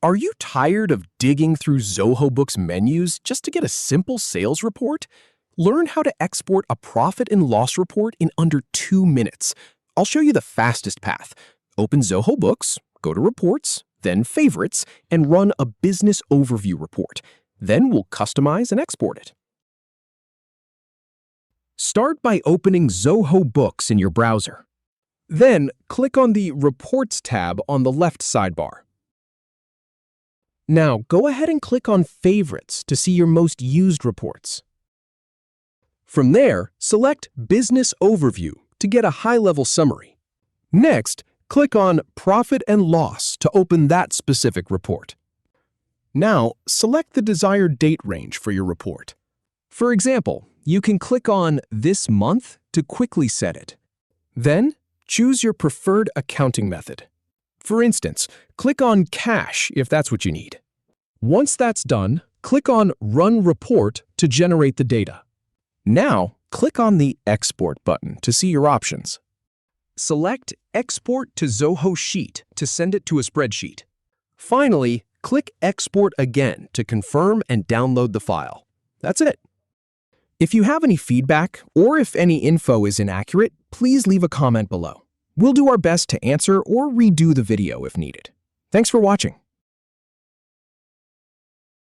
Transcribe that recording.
Are you tired of digging through Zoho Books menus just to get a simple sales report? Learn how to export a profit and loss report in under 2 minutes. I'll show you the fastest path. Open Zoho Books, go to Reports, then Favorites, and run a business overview report. Then we'll customize and export it. Start by opening Zoho Books in your browser. Then click on the Reports tab on the left sidebar. Now, go ahead and click on Favorites to see your most used reports. From there, select Business Overview to get a high-level summary. Next, click on Profit and Loss to open that specific report. Now, select the desired date range for your report. For example, you can click on This Month to quickly set it. Then, choose your preferred accounting method. For instance, click on Cash if that's what you need. Once that's done, click on Run Report to generate the data. Now, click on the Export button to see your options. Select Export to Zoho Sheet to send it to a spreadsheet. Finally, click Export again to confirm and download the file. That's it. If you have any feedback or if any info is inaccurate, please leave a comment below. We'll do our best to answer or redo the video if needed. Thanks for watching.